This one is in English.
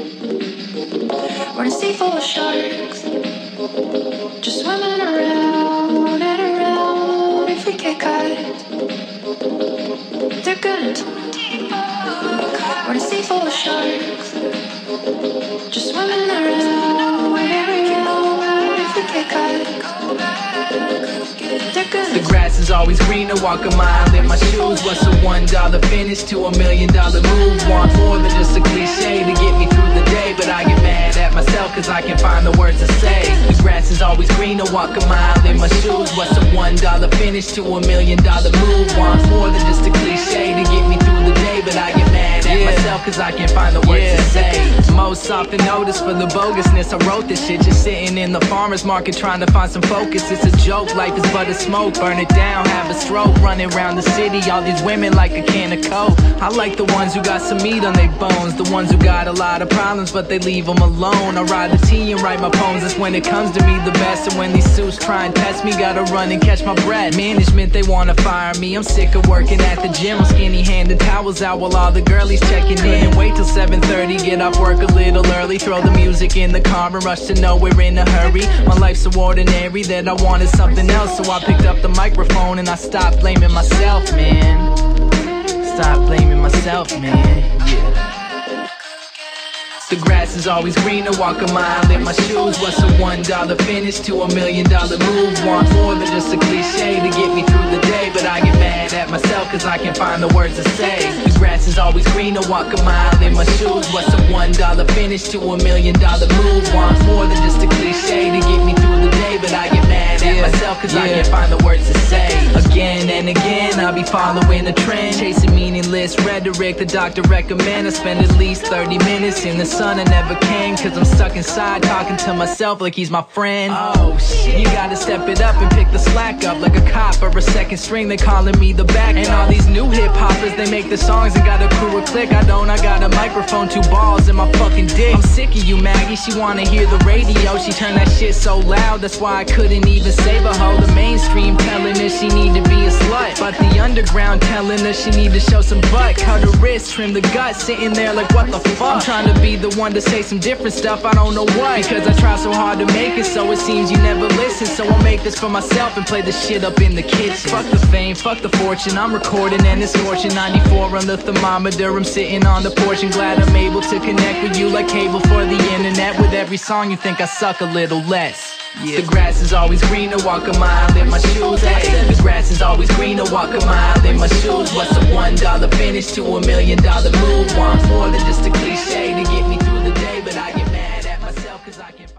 We're in a sea full of sharks, just swimming around and around. If we get caught, they're gonna We're in a sea full of sharks, just swimming around and around. If we get caught, they're gonna The grass is always greener, walk a mile in my shoes. What's a $1 finish to $1 million move? Want more than just a cliche to get me through the day, but I get mad at myself cause I can't find the words to say. The grass is always greener, walk a mile in my shoes. What's a $1 finish to $1 million move? Want more than just a cliche to get me through the day, but I get mad at myself cause I can't find the words to say. Most often noticed for the bogusness, I wrote this shit just sitting in the farmer's market trying to find some focus. It's a joke, life is but a smoke, burn it down, have a stroke, running around the city, all these women like a can of coke. I like the ones who got some meat on their bones, the ones who got a lot of problems but they leave them alone. I ride the T and write my poems, that's when it comes to me the best. And when these suits try and test me, gotta run and catch my breath. Management, they wanna fire me, I'm sick of working at the gym. I'm skinny handing towels out while all the girlies checking in. Wait till 7:30, get off work a little early, throw the music in the car and rush to nowhere in a hurry. My life's so ordinary that I wanted something else, so I picked up the microphone and I stopped blaming myself, man. Stop blaming myself, man, yeah. The grass is always greener, walk a mile in my shoes. What's a $1 finish to $1 million move? Want more than just a cliche to get me through the day, but I get mad at myself cause I can't find the words to say. The grass is always greener, walk a mile in my shoes. What's a $1 finish to $1 million move? Want more than just a cliche to get me through the day, but I get mad at myself cause I can't find the words to say. Again and again, I'll be following a trend, chasing meaningless rhetoric the doctor recommend. I spend at least 30 minutes in the sun, I never can, cause I'm stuck inside talking to myself like he's my friend. Oh shit, you gotta step it up and pick the slack up like a cop or a second string, they calling me the backup. And all these new hip hoppers, they make the songs and got a crew a click. I got a microphone, 2 balls in my fucking dick. I'm sick of you, Maggie, she wanna hear the radio, she turned that shit so loud, that's why I couldn't even save a hoe. The mainstream telling her she need to be a slut, but the underground telling her she need to show some butt. Cut her wrist, trim the gut, sitting there like what the fuck. I'm trying to be the one to say some different stuff, I don't know what, because I try so hard to make it, so it seems you never listen. So I'll make this for myself and play this shit up in the kitchen. Fuck the fame, fuck the fortune, I'm recording and it's scorching. 94 on the thermometer, I'm sitting on the porch and glad I'm able to connect with you like cable for the internet. With every song you think I suck a little less. The grass is always greener, walk a mile in my shoes. I said the grass is always greener, walk a mile in my shoes. What's a $1 finish to $1 million move? Want more than just a cliche to get me through the day, but I get mad at myself cause I can't